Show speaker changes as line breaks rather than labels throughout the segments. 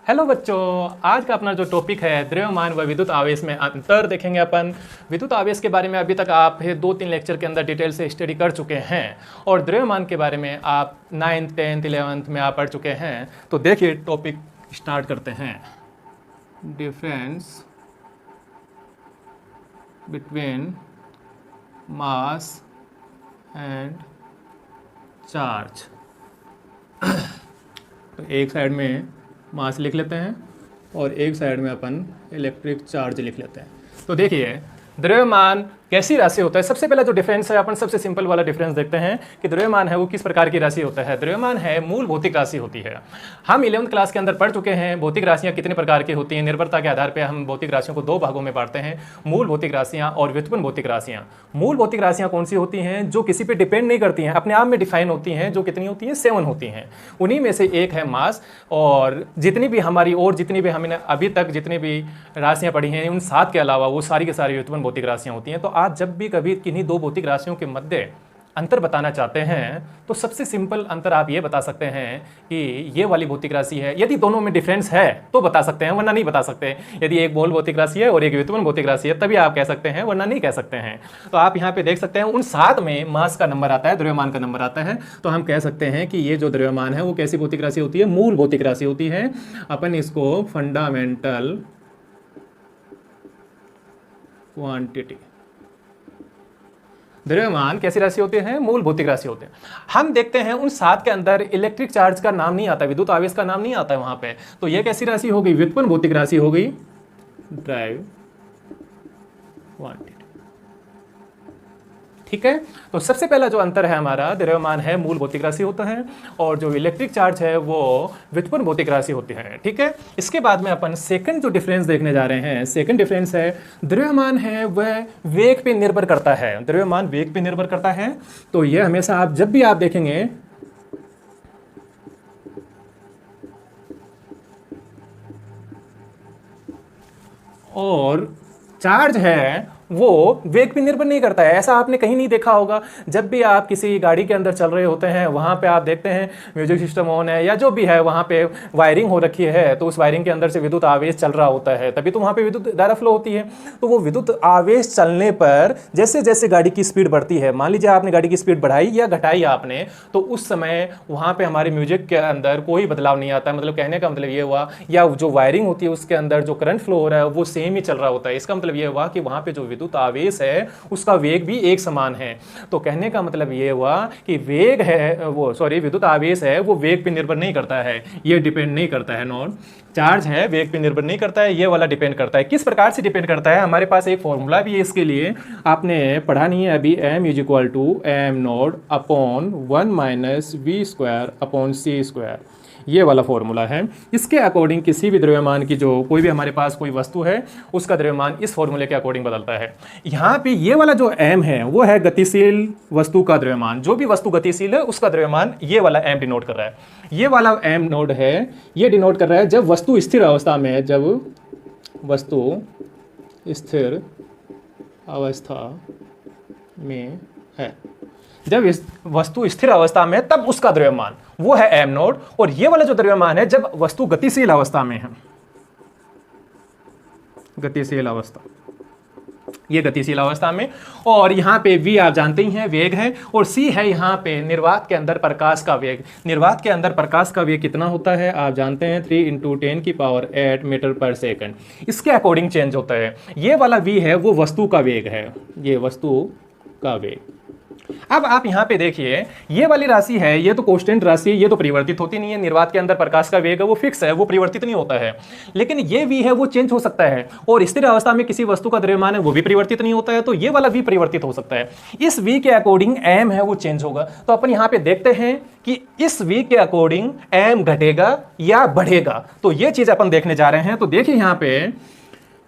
Hello बच्चों, आज का अपना जो टॉपिक है द्रव्यमान व विद्युत आवेश में अंतर देखेंगे अपन। विद्युत आवेश के बारे में अभी तक आप 2-3 लेक्चर के अंदर डिटेल से स्टडी कर चुके हैं और द्रव्यमान के बारे में आप 9th 10th 11th में आप पढ़ चुके हैं। तो देखिए टॉपिक स्टार्ट करते हैं। Difference between mass and charge. तो एक साइड में मास लिख लेते हैं और एक साइड में अपन इलेक्ट्रिक चार्ज लिख लेते हैं। तो देखिए द्रव्यमान कैसी राशि होता है। सबसे पहला जो डिफरेंस है अपन सबसे सिंपल वाला डिफरेंस देखते हैं कि द्रव्यमान है वो किस प्रकार की राशि होता है। द्रव्यमान है मूल भौतिक राशि होती है। हम 11th क्लास के अंदर पढ़ चुके हैं भौतिक राशियां कितने प्रकार की होती हैं। निर्भरता के आधार पर हम भौतिक राशियों को 2 भागों में बांटते हैं, मूल भौतिक राशियां और व्युत्पन्न भौतिक राशियां। मूल भौतिक राशियां कौन सी होती हैं? जो किसी पे डिपेंड नहीं करती हैं, अपने आप में डिफाइन होती हैं। जो कितनी होती हैं? 7 होती हैं। उन्हीं में से एक है मास। और जितनी भी हमारी और जितनी भी हमने अभी तक जितनी भी राशियां पढ़ी हैं उन 7 के अलावा वो सारी की सारी व्युत्पन्न भौतिक राशियां होती हैं। तो आज जब भी कभी किन्हीं 2 भौतिक राशियों के मध्य अंतर बताना चाहते हैं तो सबसे सिंपल अंतर आप ये बता सकते हैं कि ये वाली भौतिक राशि है। यदि दोनों में डिफरेंस है तो बता सकते हैं, वरना नहीं बता सकते। यदि एक मूल भौतिक राशि है और एक व्युत्पन्न भौतिक राशि है तभी आप कह सकते हैं, वरना नहीं कह सकते हैं। तो आप यहाँ पे देख सकते हैं उन 7 में मास का नंबर आता है, द्रव्यमान का नंबर आता है। तो हम कह सकते हैं कि ये जो द्रव्यमान है वो कैसी भौतिक राशि होती है? मूल भौतिक राशि होती है। अपन इसको फंडामेंटल क्वांटिटी। द्रव्यमान कैसी राशि होते हैं? मूल भौतिक राशि होते हैं। हम देखते हैं उन 7 के अंदर इलेक्ट्रिक चार्ज का नाम नहीं आता, विद्युत आवेश का नाम नहीं आता है वहां पे। तो ये कैसी राशि हो गई? व्युत्पन्न भौतिक राशि हो गई, ड्राइव क्वांटिटी। ठीक है। तो सबसे पहला जो अंतर है हमारा, द्रव्यमान है मूल भौतिक राशि होता है और जो इलेक्ट्रिक चार्ज है वो व्युत्पन्न भौतिक राशि होती है। ठीक है। इसके बाद में अपन सेकंड जो डिफरेंस देखने जा रहे हैं, सेकंड डिफरेंस है द्रव्यमान है वह वेग पे निर्भर करता है। द्रव्यमान वेग पे निर्भर करता है। तो ये हमेशा आप जब भी आप देखेंगे और चार्ज है वो वेग पे निर्भर नहीं करता है। ऐसा आपने कहीं नहीं देखा होगा। जब भी आप किसी गाड़ी के अंदर चल रहे होते हैं वहां पे आप देखते हैं म्यूजिक सिस्टम ऑन है या जो भी है, वहां पे वायरिंग हो रखी है तो उस वायरिंग के अंदर से विद्युत आवेश चल रहा होता है, तभी तो वहां पे विद्युत धारा फ्लो होती है। तो वो विद्युत आवेश चलने पर जैसे जैसे गाड़ी की स्पीड बढ़ती है, मान लीजिए आपने गाड़ी की स्पीड बढ़ाई या घटाई आपने, तो उस समय वहां पे हमारे म्यूजिक के अंदर कोई बदलाव नहीं आता। मतलब कहने का मतलब ये हुआ, या जो वायरिंग होती है उसके अंदर जो करंट फ्लो हो रहा है वो सेम ही चल रहा होता है। इसका मतलब ये हुआ कि वहां पे जो विद्युत आवेश है उसका वेग भी एक समान है। तो कहने का मतलब ये हुआ कि वेग है वो विद्युत आवेश है वो वेग पे निर्भर नहीं करता है, ये डिपेंड नहीं करता है। नॉट चार्ज है वेग पे निर्भर नहीं करता है, ये वाला डिपेंड करता है। किस प्रकार से डिपेंड करता है? हमारे पास एक फॉर्मूला भी है इसके लिए, आपने पढ़ा नहीं है अभी। m = m0 upon 1 - v² upon c², ये वाला फॉर्मूला है। इसके अकॉर्डिंग किसी भी द्रव्यमान की जो कोई भी हमारे पास कोई वस्तु है उसका द्रव्यमान इस फॉर्मूले के अकॉर्डिंग बदलता है। यहाँ पे ये वाला जो m है वो है गतिशील वस्तु का द्रव्यमान। जो भी वस्तु गतिशील है उसका द्रव्यमान ये वाला m डिनोट कर रहा है। ये वाला m नोड है, ये डिनोट कर रहा है जब वस्तु स्थिर अवस्था में है। जब वस्तु स्थिर अवस्था में है, जब इस वस्तु स्थिर अवस्था में तब उसका द्रव्यमान वो है m नोड। और ये वाला जो द्रव्यमान है जब वस्तु गतिशील अवस्था में है, गतिशील अवस्था, ये गतिशील अवस्था में। और यहाँ पे v आप जानते ही हैं वेग है, और c है यहाँ पे निर्वात के अंदर प्रकाश का वेग। निर्वात के अंदर प्रकाश का वेग कितना होता है आप जानते हैं? 3 × 10⁸ मीटर/सेकंड। इसके अकॉर्डिंग चेंज होता है। ये वाला v है वो वस्तु का वेग है, ये वस्तु का वेग। अब आप यहाँ पे देखिए ये वाली राशि है, ये तो कांस्टेंट राशि है, ये तो परिवर्तित होती नहीं है। निर्वात के अंदर प्रकाश का वेग है वो फिक्स है, वो परिवर्तित नहीं होता है। लेकिन ये v है वो चेंज हो सकता है, और स्थिर अवस्था में किसी वस्तु का द्रव्यमान है वो भी परिवर्तित नहीं होता है। तो ये वाला v परिवर्तित हो सकता है। इस v के अकॉर्डिंग m है वो चेंज होगा। तो अपन यहाँ पे देखते हैं कि इस v के अकॉर्डिंग m घटेगा या बढ़ेगा। तो ये चीज अपन देखने जा रहे हैं। तो देखिए यहाँ पे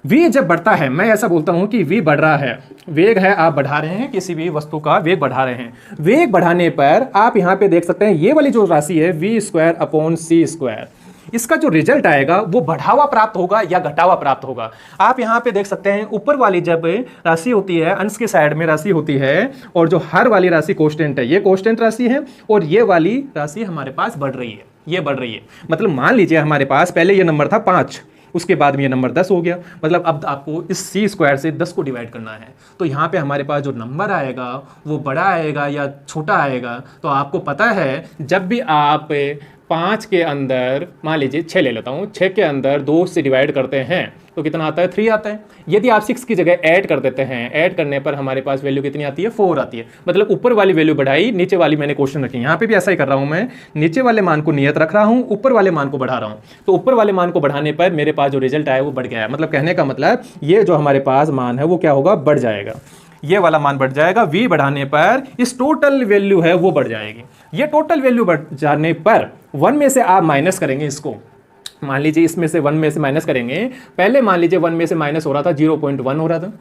v जब बढ़ता है, मैं ऐसा बोलता हूं कि v बढ़ रहा है, वेग है आप बढ़ा रहे हैं, किसी भी वस्तु का वेग बढ़ा रहे हैं। वेग बढ़ाने पर आप यहां पे देख सकते हैं ये वाली जो राशि है v² अपॉन c², इसका जो रिजल्ट आएगा वो बढ़ावा प्राप्त होगा या घटावा प्राप्त होगा। आप यहाँ पे देख सकते हैं ऊपर वाली जब राशि होती है, अंश के साइड में राशि होती है, और जो हर वाली राशि कांस्टेंट है, ये कांस्टेंट राशि है, और ये वाली राशि हमारे पास बढ़ रही है। ये बढ़ रही है। मतलब मान लीजिए हमारे पास पहले ये नंबर था 5, उसके बाद में ये नंबर 10 हो गया। मतलब अब आपको इस सी स्क्वायर से 10 को डिवाइड करना है, तो यहाँ पे हमारे पास जो नंबर आएगा वो बड़ा आएगा या छोटा आएगा। तो आपको पता है जब भी आप 5 के अंदर मान लीजिए 6 ले लेता हूँ, 6 के अंदर 2 से डिवाइड करते हैं तो कितना आता है, 3 आता है। यदि आप 6 की जगह ऐड कर देते हैं, ऐड करने पर हमारे पास वैल्यू कितनी आती है, 4 आती है। मतलब ऊपर वाली वैल्यू बढ़ाई, नीचे वाली मैंने क्वेश्चन रखी। यहाँ पे भी ऐसा ही कर रहा हूँ मैं, नीचे वाले मान को नियत रख रहा हूँ, ऊपर वाले मान को बढ़ा रहा हूँ। तो ऊपर वाले मान को बढ़ाने पर मेरे पास जो रिजल्ट आया वो बढ़ गया है। मतलब कहने का मतलब ये जो हमारे पास मान है वो क्या होगा, बढ़ जाएगा। ये वाला मान बढ़ जाएगा, v बढ़ाने पर इस टोटल वैल्यू है वो बढ़ जाएगी। ये टोटल वैल्यू बढ़ जाने पर 1 में से आप माइनस करेंगे इसको। मान लीजिए इसमें से 1 में से माइनस करेंगे। पहले मान लीजिए 1 में से माइनस हो रहा था 0.1 हो रहा था,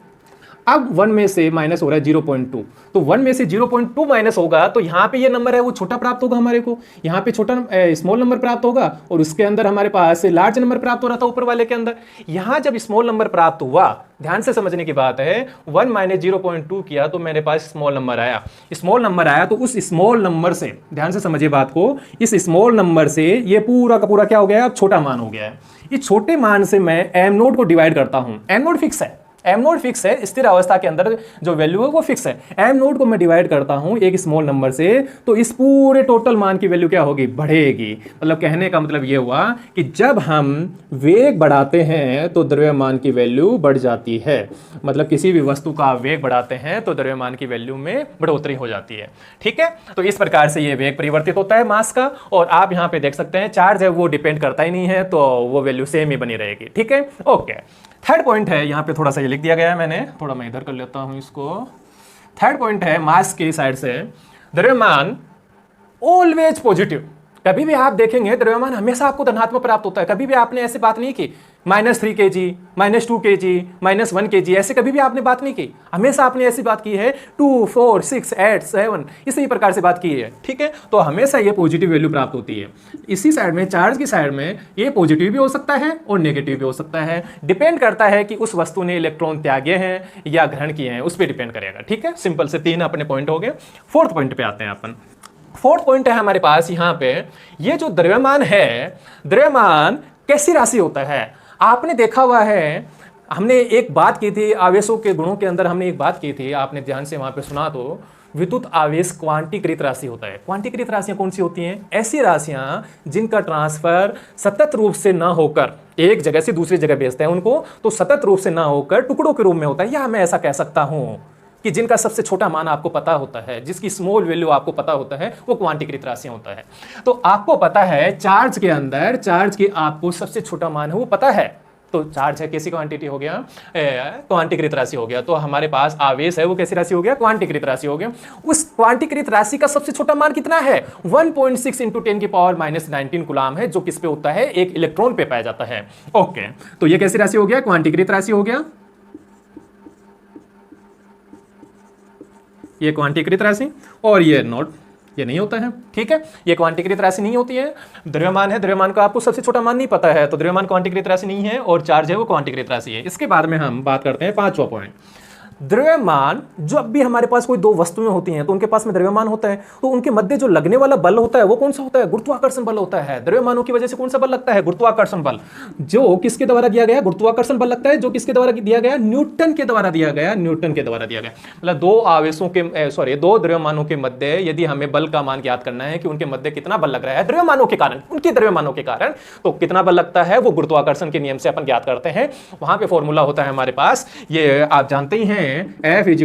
अब 1 में से माइनस हो रहा है 0.2। तो 1 में से 0.2 माइनस होगा तो यहाँ पे ये नंबर है वो छोटा प्राप्त होगा हमारे को, यहाँ पे छोटा स्मॉल नंबर प्राप्त होगा और उसके अंदर हमारे पास लार्ज नंबर प्राप्त हो रहा था ऊपर वाले के अंदर। यहाँ जब स्मॉल नंबर प्राप्त हुआ, ध्यान से समझने की बात है, 1 माइनस 0.2 किया तो मेरे पास स्मॉल नंबर आया। स्मॉल नंबर आया तो उस स्मॉल नंबर से, ध्यान से समझिए बात को, इस स्मॉल नंबर से ये पूरा का पूरा क्या हो गया है, अब छोटा मान हो गया है। इस छोटे मान से मैं एम नोट को डिवाइड करता हूं। एम नोट फिक्स है, एम नोट फिक्स है, स्थिर अवस्था के अंदर जो वैल्यू है वो फिक्स है। एम नोट को मैं डिवाइड करता हूं एक स्मॉल नंबर से, तो इस पूरे टोटल मान की वैल्यू क्या होगी, बढ़ेगी। मतलब कहने का मतलब ये हुआ कि जब हम वेग बढ़ाते हैं तो द्रव्यमान की वैल्यू बढ़ जाती है। मतलब किसी भी वस्तु का वेग बढ़ाते हैं तो द्रव्यमान की वैल्यू में बढ़ोतरी हो जाती है। ठीक है, तो इस प्रकार से ये वेग परिवर्तित होता है मास का। और आप यहाँ पे देख सकते हैं चार्ज है वो डिपेंड करता ही नहीं है, तो वो वैल्यू सेम ही बनी रहेगी। ठीक है, ओके। थर्ड पॉइंट है, यहाँ पे थोड़ा सा ये लिख दिया गया है मैंने, थोड़ा मैं इधर कर लेता हूं इसको। थर्ड पॉइंट है मास की साइड से, द्रव्यमान ऑलवेज पॉजिटिव। कभी भी आप देखेंगे द्रव्यमान हमेशा आपको धनात्मक प्राप्त होता है। कभी भी आपने ऐसी बात नहीं की -3 kg, -2 kg, -1 kg, ऐसे कभी भी आपने बात नहीं की। हमेशा आपने ऐसी बात की है 2, 4, 6, 8, 7, इसी प्रकार से बात की है। ठीक है, तो हमेशा ये पॉजिटिव वैल्यू प्राप्त होती है। इसी साइड में, चार्ज की साइड में, ये पॉजिटिव भी हो सकता है और नेगेटिव भी हो सकता है। डिपेंड करता है कि उस वस्तु ने इलेक्ट्रॉन त्यागे हैं या ग्रहण किए हैं, उस पर डिपेंड करेगा। ठीक है, सिंपल से 3 अपने पॉइंट हो गए। फोर्थ पॉइंट पे आते हैं अपन। फोर्थ पॉइंट है हमारे पास यहाँ पे, ये जो द्रव्यमान है, द्रव्यमान कैसी राशि होता है। आपने देखा हुआ है, हमने एक बात की थी आवेशों के गुणों के अंदर, हमने एक बात की थी, आपने ध्यान से वहां पे सुना तो, विद्युत आवेश क्वांटीकृत राशि होता है। क्वांटीकृत राशियां कौन सी होती हैं, ऐसी राशियां जिनका ट्रांसफर सतत रूप से ना होकर एक जगह से दूसरी जगह भेजते हैं उनको, तो सतत रूप से ना होकर टुकड़ों के रूप में होता है। या मैं ऐसा कह सकता हूं कि जिनका सबसे छोटा मान आपको पता होता है, जिसकी स्मॉल वैल्यू आपको पता होता है, वो क्वांटीकृत राशियां होता है। तो आपको पता है चार्ज के अंदर, चार्ज की आपको सबसे छोटा मान है वो पता है, तो चार्ज है कैसी क्वांटिटी हो गया, क्वांटीकृत राशि हो गया। तो हमारे पास आवेश है वो कैसी राशि हो गया, क्वांटीकृत राशि हो गया। उस क्वांटीकृत राशि का सबसे छोटा मान कितना है, 1.6 × 10⁻⁻19 कूलाम है, जो किस पे होता है, एक इलेक्ट्रॉन पे पाया जाता है। ओके, तो ये कैसी राशि हो गया, क्वांटीकृत राशि हो गया, ये क्वांटीकृत राशि। और ये नोट, ये नहीं होता है। ठीक है, ये क्वांटीकृत राशि नहीं होती है। द्रव्यमान है, द्रव्यमान का आपको सबसे छोटा मान नहीं पता है, तो द्रव्यमान क्वांटीकृत राशि नहीं है और चार्ज है वो क्वांटीकृत राशि है। इसके बाद में हम बात करते हैं पांचवा पॉइंट। द्रव्यमान, जब भी हमारे पास कोई दो वस्तुएं होती हैं तो उनके पास में द्रव्यमान होता है, तो उनके मध्य जो लगने वाला बल होता है वो कौन सा होता है, गुरुत्वाकर्षण बल होता है। द्रव्यमानों की वजह से कौन सा बल लगता है, गुरुत्वाकर्षण बल। जो किसके द्वारा दिया गया, गुरुत्वाकर्षण बल लगता है, जो किसके द्वारा दिया गया, न्यूटन के द्वारा दिया गया, न्यूटन के द्वारा दिया गया। मतलब दो आवेशों के दो द्रव्यमानों के मध्य यदि हमें बल का मान ज्ञात करना है कि उनके मध्य कितना बल लग रहा है द्रव्यमानों के कारण, उनके द्रव्यमानों के कारण, तो कितना बल लगता है वो गुरुत्वाकर्षण के नियम से अपन ज्ञात करते हैं। वहां पे फॉर्मूला होता है हमारे पास, ये आप जानते ही हैं, F =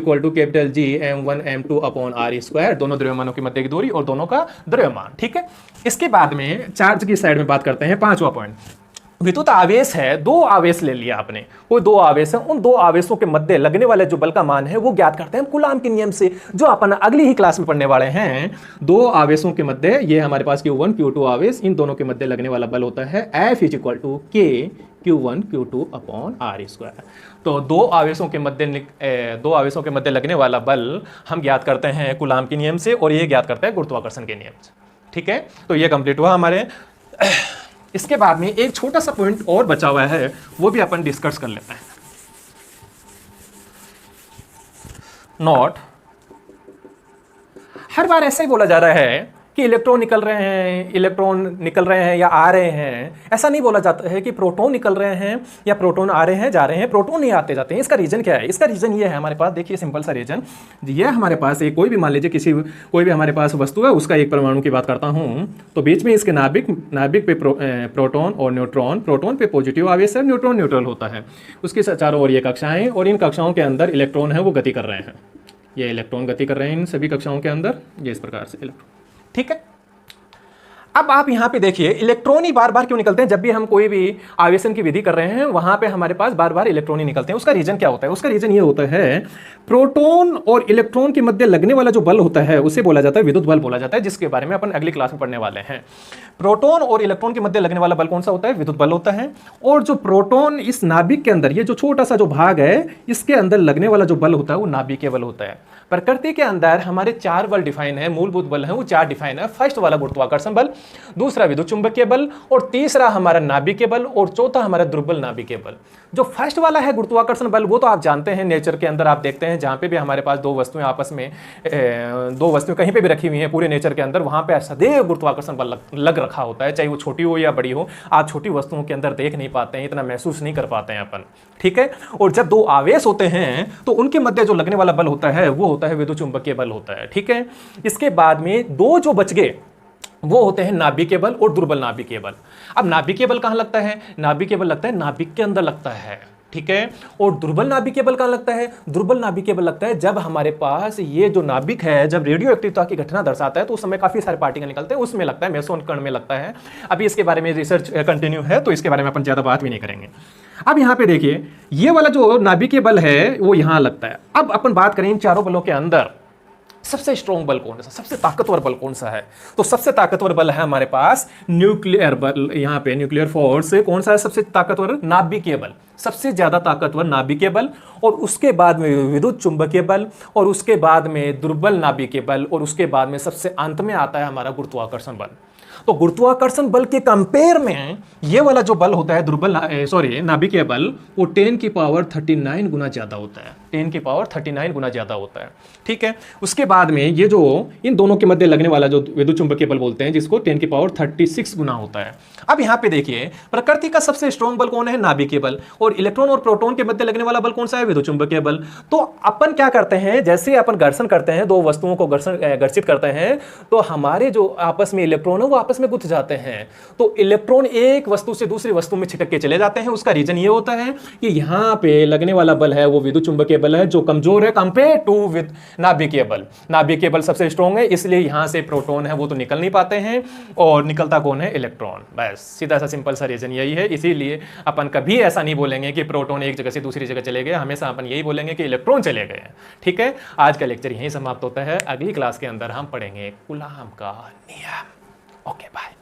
G m1 m2/r², दोनों द्रव्यमानों के मध्य की दूरी और दोनों का द्रव्यमान। ठीक है, इसके बाद में चार्ज की साइड में बात करते हैं, पांचवा पॉइंट। विद्युत आवेश है, दो आवेश ले लिया आपने, कोई दो आवेश है, उन दो आवेशों के मध्य लगने वाले जो बल का मान है वो ज्ञात करते हैं कूलाम के नियम से, जो अपन अगली ही क्लास में पढ़ने वाले हैं। दो आवेशों के मध्य, ये हमारे पास Q1 Q2 आवेश, इन दोनों के मध्य लगने वाला बल होता है F = K Q1 Q2/r²। तो दो आवेशों के मध्य लगने वाला बल हम ज्ञात करते हैं कूलाम के नियम से, और ये ज्ञात करते हैं गुरुत्वाकर्षण के नियम से। ठीक है, तो ये कंप्लीट हुआ हमारे। इसके बाद में एक छोटा सा पॉइंट और बचा हुआ है, वो भी अपन डिस्कस कर लेते हैं। नोट, हर बार ऐसा ही बोला जा रहा है कि इलेक्ट्रॉन निकल रहे हैं या आ रहे हैं। ऐसा नहीं बोला जाता है कि प्रोटॉन निकल रहे हैं या प्रोटॉन आ रहे हैं जा रहे हैं, प्रोटॉन नहीं आते जाते हैं। इसका रीजन क्या है? इसका रीजन ये है हमारे पास, देखिए सिंपल सा रीजन ये हमारे पास एक कोई भी मान लीजिए कोई भी हमारे पास वस्तु है, उसका एक परमाणु की बात करता हूं, तो बीच में इसके नाभिक पे प्रोटॉन और न्यूट्रॉन, प्रोटॉन पे पॉजिटिव आवेश है, न्यूट्रॉन न्यूट्रल होता है, उसके चारों ओर ये कक्षाएं, और इन कक्षाओं के अंदर इलेक्ट्रॉन है वो गति कर रहे हैं, ये इलेक्ट्रॉन गति कर रहे हैं इन सभी कक्षाओं के अंदर, ये इस प्रकार से इलेक्ट्रॉन। ठीक है, अब आप यहां पे देखिए इलेक्ट्रॉन ही बार बार क्यों निकलते हैं? जब भी हम कोई भी आवेशन की विधि कर रहे हैं वहां पे हमारे पास बार बार इलेक्ट्रॉन ही निकलते हैं। उसका रीजन क्या होता है? उसका रीजन ये होता है, प्रोटॉन और इलेक्ट्रॉन के मध्य लगने वाला जो बल होता है उसे बोला जाता है विद्युत बल बोला जाता है, जिसके बारे में अपन अगली क्लास में पढ़ने वाले हैं। प्रोटॉन और इलेक्ट्रॉन के मध्य लगने वाला बल कौन सा होता है? विद्युत बल होता है। और जो प्रोटॉन इस नाभिक के अंदर, ये जो छोटा सा जो भाग है, इसके अंदर लगने वाला जो बल होता है वो नाभिकीय बल होता है। प्रकृति के अंदर हमारे 4 बल डिफाइन है, मूलभूत बल है वो 4 डिफाइन है। फर्स्ट वाला गुरुत्वाकर्षण बल, दूसरा विद्युत चुंबकीय बल, और तीसरा हमारा नाभिकीय बल, और चौथा हमारा दुर्बल नाभिकीय बल। जो फर्स्ट वाला है गुरुत्वाकर्षण बल, वो तो आप जानते हैं, नेचर के अंदर आप देखते हैं जहां पे भी हमारे पास दो वस्तुएं आपस में दो वस्तुएं कहीं पे भी रखी हुई हैं पूरे नेचर के अंदर, वहां पे सदैव गुरुत्वाकर्षण बल लग रखा होता है, चाहे वो छोटी हो या बड़ी हो। आप छोटी वस्तुओं के अंदर देख नहीं पाते हैं, इतना महसूस नहीं कर पाते हैं अपन। ठीक है, और जब दो आवेश होते हैं तो उनके मध्य जो लगने वाला बल होता है वो होता है विद्युत चुंबकीय बल होता है। ठीक है, इसके बाद में दो जो बच गए वो होते हैं नाभिकीय बल और दुर्बल नाभिकीय बल। अब नाभिकीय बल कहां लगता है? नाभिकीय बल लगता है नाभिक के अंदर लगता है। ठीक है, और दुर्बल नाभिकीय बल कहां लगता है? दुर्बल नाभिकीय बल लगता है जब हमारे पास ये जो नाभिक है, जब रेडियो एक्टिविटी की घटना दर्शाता है तो उस समय काफी सारे पार्टिकल निकलते हैं, उसमें लगता है, मेसोन कण में लगता है। अभी इसके बारे में रिसर्च कंटिन्यू है तो इसके बारे में अपन ज्यादा बात भी नहीं करेंगे। अब यहां पे देखिए ये वाला जो नाभिकीय बल है वो यहां लगता है। अब अपन बात करें इन चारों बलों के अंदर सबसे स्ट्रॉन्ग बल कौन सा, सबसे ताकतवर बल कौन सा है? तो सबसे ताकतवर बल है हमारे पास न्यूक्लियर बल। यहां पे न्यूक्लियर फोर्स कौन सा है सबसे ताकतवर? नाभिकीय बल, सबसे ज्यादा ताकतवर नाभिकीय बल, और उसके बाद में विद्युत चुंबकीय बल, और उसके बाद में दुर्बल नाभिकीय बल, और उसके बाद में सबसे अंत में आता है हमारा गुरुत्वाकर्षण बल। तो गुरुत्वाकर्षण बल के कंपेयर में ये वाला जो बल होता है नाभिकीय बल, वो 10 की पावर 39 गुना ज्यादा होता है, 10 की पावर 39 गुना ज्यादा होता है। ठीक है, उसके बाद में ये जो इन दोनों के मध्य लगने वाला जो विद्युत चुंबकीय बल बोलते हैं, जिसको 10 की पावर 36 गुना होता है। अब यहां पे देखिए प्रकृति का सबसे स्ट्रॉन्ग बल कौन है? नाभिकीय बल। और इलेक्ट्रॉन और प्रोटॉन के मध्य लगने वाला बल कौन सा है? विद्युत चुंबकीय बल। तो अपन क्या करते हैं, जैसे अपन घर्षण करते हैं, दो वस्तुओं को घर्षित करते हैं, तो हमारे जो आपस में इलेक्ट्रॉन है वो आपस में गुथ जाते हैं। तो इलेक्ट्रॉन एक वस्तु से दूसरी वस्तु में छिटक के चले जाते हैं। उसका रीजन ये होता है कि यहां पे लगने वाला बल है वो विद्युत चुंबकीय बल है, जो कमजोर है कंपेयर टू विद नाभिकीय बल। नाभिकीय बल सबसे स्ट्रॉन्ग है, इसलिए यहां से प्रोटॉन है वो तो निकल नहीं पाते हैं, और निकलता कौन है? इलेक्ट्रॉन। बस सीधा सा सिंपल सा रीजन यही है। इसीलिए अपन कभी ऐसा नहीं बोलेंगे कि प्रोटॉन एक जगह से दूसरी जगह चले गए, हमेशा अपन यही बोलेंगे कि इलेक्ट्रॉन चले गए। ठीक है, आज का लेक्चर यहीं समाप्त होता है। अगली क्लास के अंदर हम पढ़ेंगे कूलॉम का नियम। Okay bye.